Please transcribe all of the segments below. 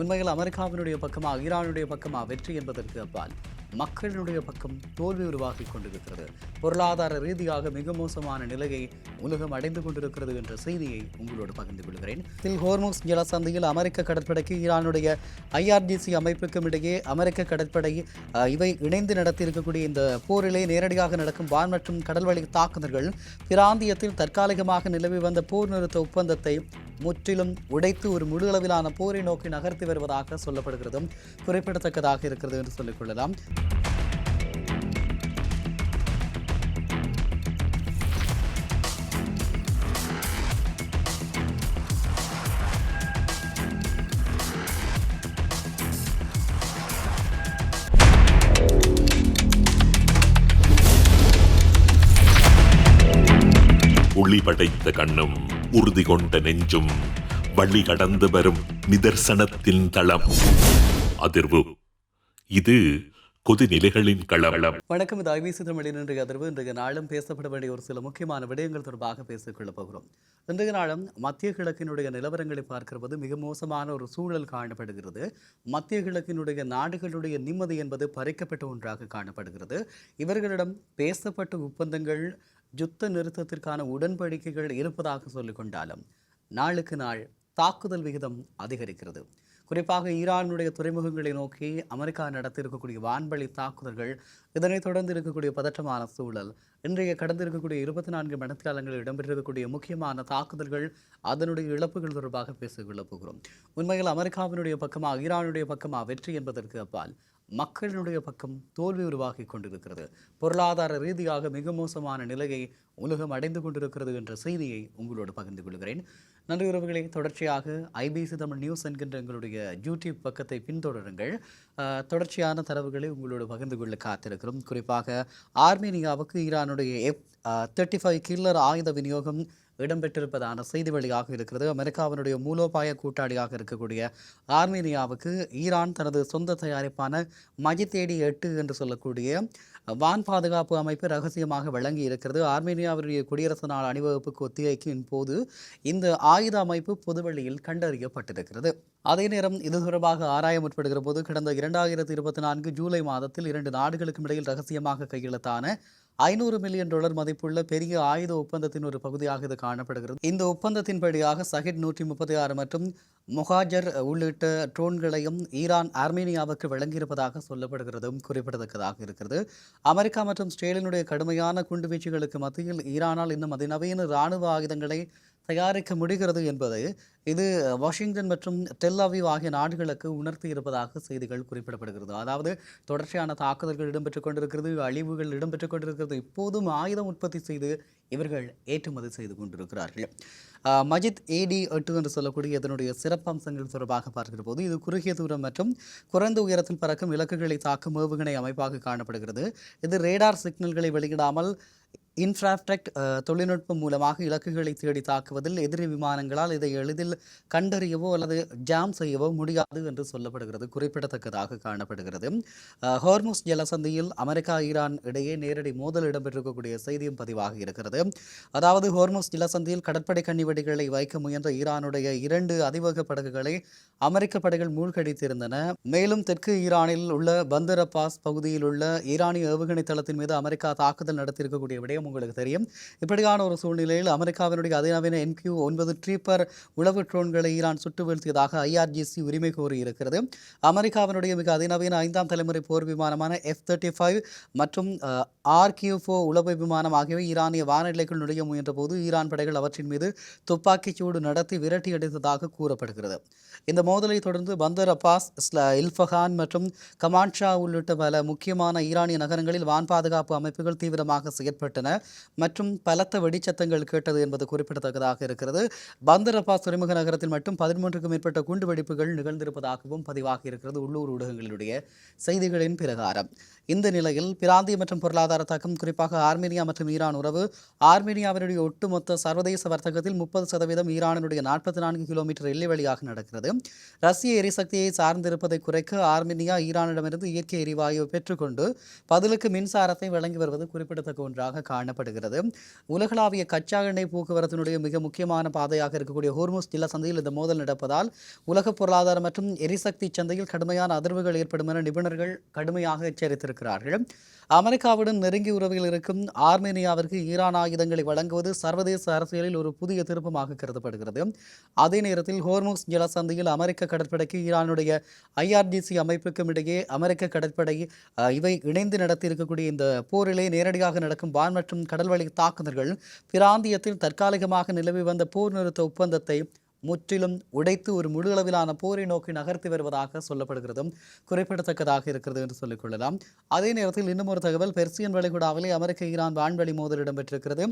உண்மையில் அமெரிக்காவினுடைய பக்கமா ஈரானுடைய பக்கமா வெற்றி என்பதற்கு அப்பால் மக்களுடைய பக்கம் தோல்வி உருவாகி கொண்டிருக்கிறது. பொருளாதார ரீதியாக மிக மோசமான நிலையை உலகம் அடைந்து கொண்டிருக்கிறது என்ற செய்தியை உங்களோடு பகிர்ந்து கொள்கிறேன். ஹோர்முஸ் ஜலசந்தியில் அமெரிக்க கடற்படைக்கு ஈரானுடைய ஐஆர்ஜிசி அமைப்புக்கும் இடையே அமெரிக்க கடற்படை இவை இணைந்து நடத்தியிருக்கக்கூடிய இந்த போரிலே நேரடியாக நடக்கும் வான் மற்றும் கடல்வழி தாக்குதல்கள் பிராந்தியத்தில் தற்காலிகமாக நிலவி வந்த போர் நிறுத்த ஒப்பந்தத்தை முற்றிலும் உடைத்து ஒரு முழு அளவிலான போரை நோக்கி நகர்த்தி வருவதாக சொல்லப்படுகிறதும் குறிப்பிடத்தக்கதாக இருக்கிறது என்று சொல்லிக் கொள்ளலாம். ஒளி படைத்த கண்ணும் உறுதி கொண்ட நெஞ்சும் வழி கடந்து வரும் நிதர்சனத்தின் தளம் அதிர்வு. இது கொதிநிலைகளின் களம். வணக்கம், இது ஐபிசி தமிழின் இன்றைய அதிர்வு. இன்றைய நாளும் பேசப்பட வேண்டிய ஒரு சில முக்கியமான விடயங்கள் தொடர்பாக பேசிக்கொள்ளப் போகிறோம். இன்றைய நாளும் மத்திய கிழக்கினுடைய நிலவரங்களை பார்க்கிறது மிக மோசமான ஒரு சூழல் காணப்படுகிறது. மத்திய கிழக்கினுடைய நாடுகளுடைய நிம்மதி என்பது பறிக்கப்பட்ட ஒன்றாக காணப்படுகிறது. இவர்களிடம் பேசப்பட்ட ஒப்பந்தங்கள் யுத்த நிறுத்தத்திற்கான உடன்படிக்கைகள் இருப்பதாக சொல்லிக் கொண்டாலும் நாளுக்கு நாள் தாக்குதல் விகிதம் அதிகரிக்கிறது. குறிப்பாக ஈரானுடைய துறைமுகங்களை நோக்கி அமெரிக்கா நடத்தியிருக்கக்கூடிய வான்வழி தாக்குதல்கள், இதனைத் தொடர்ந்து இருக்கக்கூடிய பதற்றமான சூழல், இன்றைய கடந்து இருக்கக்கூடிய 24 மணித்தியாலங்களில் இடம்பெற்றிருக்கக்கூடிய முக்கியமான தாக்குதல்கள், அதனுடைய இழப்புகள் தொடர்பாக பேசிக்கொள்ளப் போகிறோம். உண்மையில் அமெரிக்காவினுடைய பக்கமா ஈரானுடைய பக்கமா வெற்றி என்பதற்கு அப்பால் மக்களுடைய பக்கம் தோல்வி உருவாகி கொண்டிருக்கிறது. பொருளாதார ரீதியாக மிக மோசமான நிலையை உலகம் அடைந்து கொண்டிருக்கிறது என்ற செய்தியை உங்களோடு பகிர்ந்து கொள்கிறேன். நன்றி உறவுகளை, தொடர்ச்சியாக ஐபிசி தமிழ் நியூஸ் என்கின்ற எங்களுடைய யூடியூப் பக்கத்தை பின்தொடருங்கள். தொடர்ச்சியான தரவுகளை உங்களோடு பகிர்ந்து கொள்ள காத்திருக்கிறோம். குறிப்பாக ஆர்மேனியாவுக்கு ஈரானுடைய F-35 கில்லர் ஆயுத விநியோகம் இடம்பெற்றிருப்பதான செய்தி வழியாக இருக்கிறது. அமெரிக்காவினுடைய மூலோபாய கூட்டாளியாக இருக்கக்கூடிய ஆர்மேனியாவுக்கு ஈரான் தனது சொந்த தயாரிப்பான மஜித்-8 என்று சொல்லக்கூடிய வான் பாதுகாப்பு அமைப்பு ரகசியமாக வழங்கி இருக்கிறது. ஆர்மேனியாவுடைய குடியரசு நாள் அணிவகுப்புக்கு ஒத்திகைக்கின் போது இந்த ஆயுத அமைப்பு பொதுவெளியில் கண்டறியப்பட்டிருக்கிறது. அதே நேரம் இது தொடர்பாக ஆராய முற்படுகிற போது கடந்த 2024 ஜூலை மாதத்தில் 2 நாடுகளுக்கும் இடையில் ரகசியமாக கையெழுத்தான $500 மில்லியன் மதிப்புள்ள பெரிய ஆயுத ஒப்பந்தத்தின் ஒரு பகுதியாக இது காணப்படுகிறது. இந்த ஒப்பந்தத்தின்படியாக சஹிட் 136 மற்றும் முகாஜர் உள்ளிட்ட ட்ரோன்களையும் ஈரான் ஆர்மேனியாவுக்கு வழங்கியிருப்பதாக சொல்லப்படுகிறதும் குறிப்பிடத்தக்கதாக இருக்கிறது. அமெரிக்கா மற்றும் இஸ்ரேலினுடைய கடுமையான குண்டுவீச்சுகளுக்கு மத்தியில் ஈரானால் இன்னும் அதிநவீன இராணுவ ஆயுதங்களை தயாரிக்க முடிகிறது என்பது இது வாஷிங்டன் மற்றும் டெல் அவீவ் ஆகிய நாடுகளுக்கு உணர்த்தி இருப்பதாக செய்திகள் குறிப்பிடப்படுகிறது. அதாவது தொடர்ச்சியான தாக்குதல்கள் இடம்பெற்றுக் கொண்டிருக்கிறது, அழிவுகள் இடம்பெற்றுக் கொண்டிருக்கிறது. இப்போதும் ஆயுதம் உற்பத்தி செய்து இவர்கள் ஏற்றுமதி செய்து கொண்டிருக்கிறார்கள். மஜித்-8 என்று சொல்லக்கூடிய இதனுடைய சிறப்பம்சங்கள் தொடர்பாக பார்க்கிற போது இது குறுகிய தூரம் மற்றும் குறைந்த உயரத்தில் பறக்கும் இலக்குகளை தாக்கும் ஏவுகணை அமைப்பாக காணப்படுகிறது. இது ரேடார் சிக்னல்களை வெளியிடாமல் இன்ஃப்ராஸ்ட்ரக்ட் தொழில்நுட்பம் மூலமாக இலக்குகளை தேடி தாக்குவதில் எதிரி விமானங்களால் இதை எளிதில் கண்டறியவோ அல்லது ஜாம் செய்யவோ முடியாது என்று சொல்லப்படுகிறது, குறிப்பிடத்தக்கதாக காணப்படுகிறது. ஹோர்முஸ் ஜலசந்தியில் அமெரிக்கா ஈரான் இடையே நேரடி மோதல் இடம்பெற்றிருக்கக்கூடிய செய்தியும் பதிவாக இருக்கிறது. அதாவது ஹோர்முஸ் ஜலசந்தியில் கடற்படை கண்ணிவெடிகளை வைக்க முயன்ற ஈரானுடைய 2 அதிவேக படகுகளை அமெரிக்க படைகள் மூழ்கடித்திருந்தன. மேலும் தெற்கு ஈரானில் உள்ள பந்தர் அப்பாஸ் பகுதியில் உள்ள ஈரானிய ஏவுகணை தளத்தின் மீது அமெரிக்கா தாக்குதல் நடத்தியிருக்கக்கூடிய விடயம் உங்களுக்கு தெரியும். இப்படியான ஒரு சூழ்நிலையில் அமெரிக்காவினுடைய அதிநவீன MQ-9 ட்ரீப்பர் உளவு ட்ரோன்களை ஈரான் சுட்டு வீழ்த்தியதாக ஐஆர்ஜிசி உரிமை கோரியிருக்கிறது. அமெரிக்காவினுடைய மிக அதிநவீன 5ஆம் தலைமுறை போர் விமானமான F-35 மற்றும் RQ-4 உளவு விமானம் ஆகியவை ஈரானிய வானிலைக்குள் நுழைய முயன்ற போது ஈரான் படைகள் அவற்றின் மீது துப்பாக்கிச்சூடு நடத்தி விரட்டி அடித்ததாக கூறப்படுகிறது. இந்த மோதலை தொடர்ந்து பந்தர் அப்பாஸ், இல்ஃபகான் மற்றும் கமான்ஷா உள்ளிட்ட பல முக்கியமான ஈரானிய நகரங்களில் வான் பாதுகாப்பு அமைப்புகள் தீவிரமாக செயற்பட்டன மற்றும் பலத்த வெடிச்சத்தங்கள் கேட்டது என்பது குறிப்பிடத்தக்கதாக இருக்கிறது. பந்தர் அப்பாஸ் துறைமுக நகரத்தில் மட்டும் 13க்கும் மேற்பட்ட குண்டு வெடிப்புகள் நிகழ்ந்திருப்பதாகவும் பதிவாகி இருக்கிறது உள்ளூர் ஊடகங்களுடைய செய்திகளின் பிரகாரம். இந்த நிலையில் பிராந்திய மற்றும் பொருளாதார தாக்கம், குறிப்பாக ஆர்மேனியா மற்றும் ஈரான் உறவு, ஆர்மேனியாவினுடைய ஒட்டுமொத்த சர்வதேச வர்த்தகத்தில் 30% ஈரானுடைய 44 கிலோமீட்டர் எல்லை வழியாக நடக்கிறது. ரஷ்ய எரிசக்தியை சார்ந்திருப்பதை குறைக்க ஆர்மேனியா ஈரானிடமிருந்து இயற்கை எரிவாயுவை பெற்றுக்கொண்டு பதிலுக்கு மின்சாரத்தை வழங்கி வருவது குறிப்பிடத்தக்க ஒன்றாக காணப்படுகிறது. உலகளாவிய கச்சா எண்ணெய் போக்குவரத்தினுடைய மிக முக்கியமான பாதையாக இருக்கக்கூடிய ஹோர்முஸ் ஜில்லா சந்தையில் இந்த மோதல் நடப்பதால் உலக பொருளாதார மற்றும் எரிசக்தி சந்தையில் கடுமையான அதிர்வுகள் ஏற்படும் என நிபுணர்கள் கடுமையாக எச்சரித்திருக்கிறார்கள். அமெரிக்காவுடன் நெருங்கிய உறவில் இருக்கும் ஆர்மேனியாவிற்கு ஈரான் ஆயுதங்களை வழங்குவது சர்வதேச அரசியலில் ஒரு புதிய திருப்பமாக கருதப்படுகிறது. அதே நேரத்தில் ஹோர்முஸ் ஜலசந்தியில் அமெரிக்க கடற்படைக்கு ஈரானுடைய IRGC அமைப்புக்கும் இடையே அமெரிக்க கடற்படை இவை இணைந்து நடத்தியிருக்கக்கூடிய இந்த போரிலே நேரடியாக நடக்கும் வான் மற்றும் கடல்வழி தாக்குதல்கள் பிராந்தியத்தில் தற்காலிகமாக நிலவி வந்த போர் நிறுத்த ஒப்பந்தத்தை முற்றிலும் உடைத்து ஒரு முழு அளவிலான போரை நோக்கி நகர்த்தி வருவதாக சொல்லப்படுகிறதும் குறிப்பிடத்தக்கதாக இருக்கிறது என்று சொல்லிக் கொள்ளலாம். அதே நேரத்தில் இன்னும் ஒரு தகவல், பெர்சியன் வளைகுடாவிலே அமெரிக்க ஈரான் வான்வழி மோதல் இடம்பெற்றிருக்கிறது.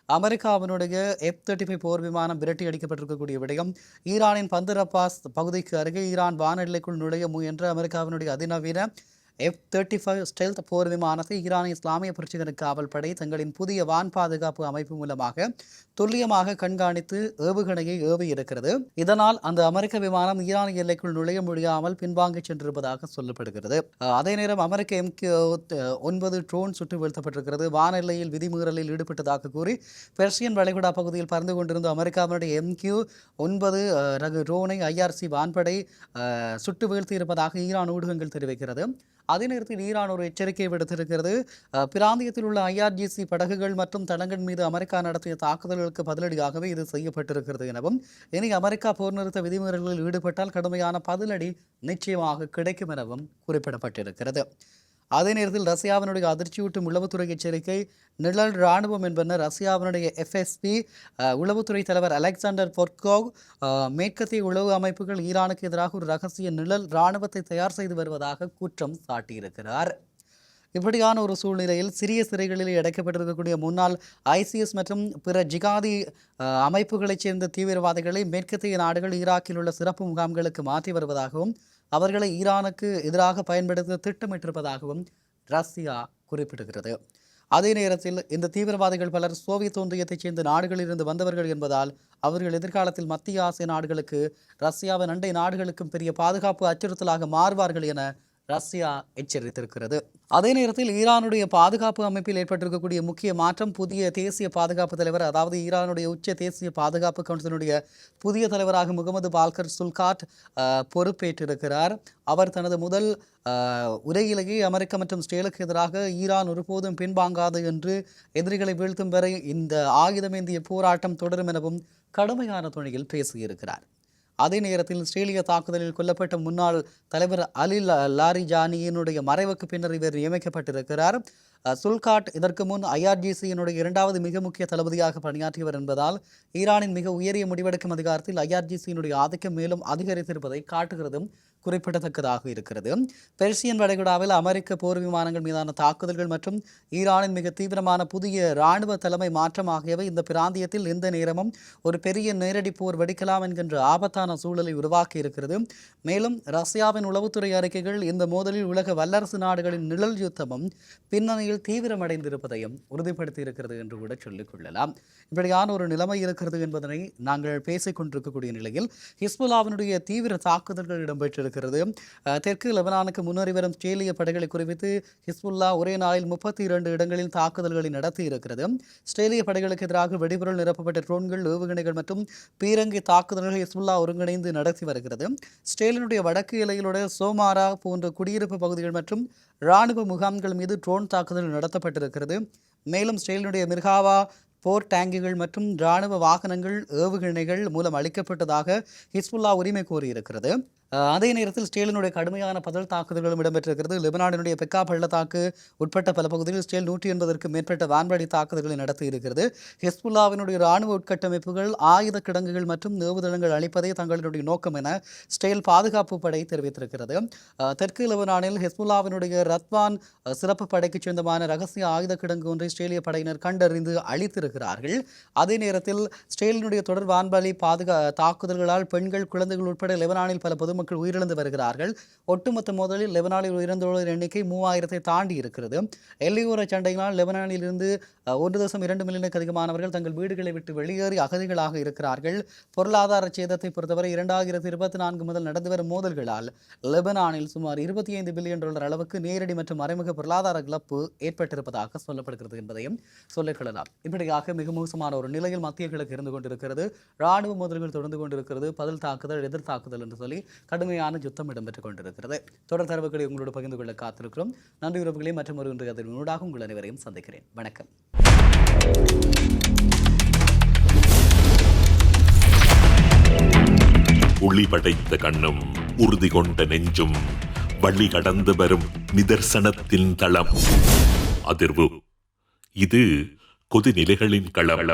அமெரிக்காவினுடைய F-35 போர் விமானம் விரட்டி அடிக்கப்பட்டிருக்கக்கூடிய விடயம், ஈரானின் பந்தர் அப்பாஸ் பகுதிக்கு அருகே ஈரான் வான எல்லைக்குள் நுழைய முயன்ற அமெரிக்காவினுடைய அதிநவீன F-35 ஸ்டெல்த் போர் விமானத்தை ஈரானிய இஸ்லாமிய புரட்சிகர காவல் படை தங்களின் புதிய வான் பாதுகாப்பு அமைப்பு மூலமாக துல்லியமாக கண்காணித்து ஏவுகணையை ஏவி இருக்கிறது. இதனால் அந்த அமெரிக்க விமானம் ஈரானிய எல்லைக்குள் நுழைய முடியாமல் பின்வாங்கி சென்றிருப்பதாக சொல்லப்படுகிறது. அதே நேரம் அமெரிக்க MQ-9 ட்ரோன் சுட்டு வீழ்த்தப்பட்டிருக்கிறது. வான எல்லையில் விதிமீறலில் ஈடுபட்டதாக கூறி பெர்சியன் வளைகுடா பகுதியில் பறந்து கொண்டிருந்த அமெரிக்காவினுடைய MQ-9 ரக ட்ரோனை IRC வான்படை சுட்டு வீழ்த்தியிருப்பதாக ஈரான் ஊடகங்கள் தெரிவிக்கிறது. அதே நேரத்தில் ஈரான் ஒரு எச்சரிக்கை விடுத்திருக்கிறது. பிராந்தியத்தில் உள்ள IRGC படகுகள் மற்றும் தளங்கள் மீது அமெரிக்கா நடத்திய தாக்குதல்களுக்கு பதிலடியாகவே இது செய்யப்பட்டிருக்கிறது எனவும், இனி அமெரிக்கா போர் நிறுத்த விதிமீறல்களில் ஈடுபட்டால் கடுமையான பதிலடி நிச்சயமாக கிடைக்கும் எனவும் குறிப்பிடப்பட்டிருக்கிறது. அதே நேரத்தில் ரஷ்யாவினுடைய அதிர்ச்சியூட்டும் உளவுத்துறை எச்சரிக்கை, நிழல் இராணுவம் என்பன ரஷ்யாவினுடைய FSB உளவுத்துறை தலைவர் அலெக்சாண்டர் பொர்கோவ் மேற்கத்திய உளவு அமைப்புகள் ஈரானுக்கு எதிராக ஒரு ரகசிய நிழல் இராணுவத்தை தயார் செய்து வருவதாக குற்றம் சாட்டியிருக்கிறார். இப்படியான ஒரு சூழ்நிலையில் சிறிய சிறைகளில் அடைக்கப்பட்டிருக்கக்கூடிய முன்னாள் ICS மற்றும் பிற ஜிகாதி அமைப்புகளைச் சேர்ந்த தீவிரவாதிகளை மேற்கத்திய நாடுகள் ஈராக்கில் உள்ள சிறப்பு முகாம்களுக்கு மாற்றி வருவதாகவும் அவர்களை ஈரானுக்கு எதிராக பயன்படுத்த திட்டமிட்டிருப்பதாகவும் ரஷ்யா குறிப்பிடுகிறது. அதே நேரத்தில் இந்த தீவிரவாதிகள் பலர் சோவியத் ஒன்றியத்தைச் சேர்ந்த நாடுகளிலிருந்து வந்தவர்கள் என்பதால் அவர்கள் எதிர்காலத்தில் மத்திய ஆசிய நாடுகளுக்கு, ரஷ்யாவின் அண்டை நாடுகளுக்கும் பெரிய பாதுகாப்பு அச்சுறுத்தலாக மாறுவார்கள் என ரஷ்யா எச்சரித்திருக்கிறது. அதே நேரத்தில் ஈரானுடைய பாதுகாப்பு அமைப்பில் ஏற்பட்டிருக்கக்கூடிய முக்கிய மாற்றம், புதிய தேசிய பாதுகாப்பு தலைவர், அதாவது ஈரானுடைய உச்ச தேசிய பாதுகாப்பு கவுன்சிலுடைய புதிய தலைவராக முகமது பால்கர் சுல்காட் பொறுப்பேற்றிருக்கிறார். அவர் தனது முதல் உரையிலேயே அமெரிக்கா மற்றும் இஸ்ரேலுக்கு எதிராக ஈரான் ஒருபோதும் பின்வாங்காது என்று, எதிரிகளை வீழ்த்தும் வரை இந்த ஆயுதமேந்திய போராட்டம் தொடரும் எனவும் கடுமையான துணியில் பேசியிருக்கிறார். அதே நேரத்தில் இஸ்ரேலிய தாக்குதலில் கொல்லப்பட்ட முன்னாள் தலைவர் அலி லாரிஜானியினுடைய மறைவுக்கு பின்னர் இவர் நியமிக்கப்பட்டிருக்கிறார். சுல்காட் இதற்கு முன் IRGCயினுடைய இரண்டாவது மிக முக்கிய தளபதியாக பணியாற்றியவர் என்பதால் ஈரானின் மிக உயரிய முடிவெடுக்கும் அதிகாரத்தில் IRGCயினுடைய ஆதிக்கம் மேலும் அதிகரித்திருப்பதை காட்டுகிறதும் குறிப்பிடத்தக்கதாக இருக்கிறது. பெர்சியன் வளைகுடாவில் அமெரிக்க போர் விமானங்கள் மீதான தாக்குதல்கள் மற்றும் ஈரானின் மிக தீவிரமான புதிய இராணுவ தலைமை மாற்றம் ஆகியவை இந்த பிராந்தியத்தில் எந்த நேரமும் ஒரு பெரிய நேரடி போர் வெடிக்கலாம் என்கின்ற ஆபத்தான சூழலை உருவாக்கி இருக்கிறது. மேலும் ரஷ்யாவின் உளவுத்துறை அறிக்கைகள் இந்த மோதலில் உலக வல்லரசு நாடுகளின் நிழல் யுத்தமும் பின்னணியில் தீவிரமடைந்திருப்பதையும் உறுதிப்படுத்தி இருக்கிறது என்று கூட சொல்லிக் கொள்ளலாம். இப்படியான ஒரு நிலைமை இருக்கிறது என்பதனை நாங்கள் பேசிக் கொண்டிருக்கக்கூடிய நிலையில் ஹிஸ்புல்லாவினுடைய தீவிர தாக்குதல்கள் இடம்பெற்றிருக்கிறது. தெற்கு லெபனானுக்கு முன்னேறி வரும் இஸ்ரேலிய படைகளை குறித்து ஹிஸ்புல்லா ஒரே நாளில் 32 இடங்களில் தாக்குதல்களை நடத்தி இருக்கிறது. இஸ்ரேலிய படைகளுக்கு எதிராக வெடிபொருள் நிரப்பப்பட்ட ட்ரோன்கள், ஏவுகணைகள் மற்றும் பீரங்கி தாக்குதல்களை ஹிஸ்புல்லா ஒருங்கிணைந்து நடத்தி வருகிறது. இஸ்ரேலினுடைய வடக்கு எல்லையிலுடைய சோமாரா போன்ற குடியிருப்பு பகுதிகள் மற்றும் இராணுவ முகாம்கள் மீது ட்ரோன் தாக்குதல் நடத்தப்பட்டிருக்கிறது. மேலும் இஸ்ரேலினுடைய மிர்காவா போர் டேங்குகள் மற்றும் இராணுவ வாகனங்கள் ஏவுகணைகள் மூலம் அளிக்கப்பட்டதாக ஹிஸ்புல்லா உரிமை கோரியிருக்கிறது. அதே நேரத்தில் இஸ்ரேலினுடைய கடுமையான பதில் தாக்குதல்களும் இடம்பெற்றிருக்கிறது. லெபனானினுடைய பெக்கா பள்ளத்தாக்கு உட்பட்ட பல பகுதிகளில் இஸ்ரேல் 180க்கும் மேற்பட்ட வான்வழி தாக்குதல்களை நடத்தி இருக்கிறது. ஹிஸ்புல்லாவினுடைய இராணுவ உட்கட்டமைப்புகள், ஆயுத கிடங்குகள் மற்றும் ஏவுதளங்கள் அளிப்பதே தங்களுடைய நோக்கம் என இஸ்ரேல் பாதுகாப்பு படை தெரிவித்திருக்கிறது. தெற்கு லெபனானில் ஹிஸ்புல்லாவினுடைய ரத்வான் சிறப்பு படைக்கு சொந்தமான ரகசிய ஆயுத கிடங்கு ஒன்றை இஸ்ரேலிய படையினர் கண்டறிந்து அளித்திருக்கிறார்கள். அதே நேரத்தில் இஸ்ரேலினுடைய தொடர் வான்வழி தாக்குதல்களால் பெண்கள், குழந்தைகள் உட்பட லெபனானில் பல பொதுமக்கள் மக்கள் உயிரிழந்து வருகிறார்கள். ஒட்டுமொத்த மோதலில் லெபனானில் உயிரிழந்தோர் எண்ணிக்கை 3000-ஐ தாண்டி இருக்கிறது. எல்லையோர சண்டைகளால் லெபனானில் இருந்து 1.2 மில்லியனுக்கு அதிகமானவர்கள் தங்கள் வீடுகளை விட்டு வெளியேறி அகதிகளாக இருக்கிறார்கள். பொருளாதார சேதத்தை பொறுத்தவரை 2024 முதல் நடந்து வரும் மோதல்களால் லெபனானில் சுமார் $25 பில்லியன் அளவுக்கு நேரடி மற்றும் மறைமுக பொருளாதார இழப்பு ஏற்பட்டிருப்பதாக சொல்லப்படுகிறது என்பதையும் சொல்லிக்கொள்ளலாம். இப்படியாக மிக மோசமான ஒரு நிலையில் மத்திய கிழக்கு இருந்து கொண்டிருக்கிறது. ராணுவ மோதல்கள் தொடர்ந்து கொண்டிருக்கிறது. பதில் தாக்குதல், எதிர் தாக்குதல் என்று சொல்லி கடுமையான யுத்தம் இடம்பெற்றுக் கொண்டிருக்கிறது. தொடர் தரவுகளை உங்களோடு பகிர்ந்து கொள்ள காத்திருக்கிறோம். நன்றி உறவுகளே. மற்றும் ஒரு இன்றைய அதனூடாக உங்கள் அனைவரையும் சந்திக்கிறேன். வணக்கம். ஒளி படைத்த கண்ணும் உறுதி கொண்ட நெஞ்சும் வழி கடந்து வரும் நிதர்சனத்தின் தளம். அதிர்வு. இது கொதிநிலைகளின் களம்.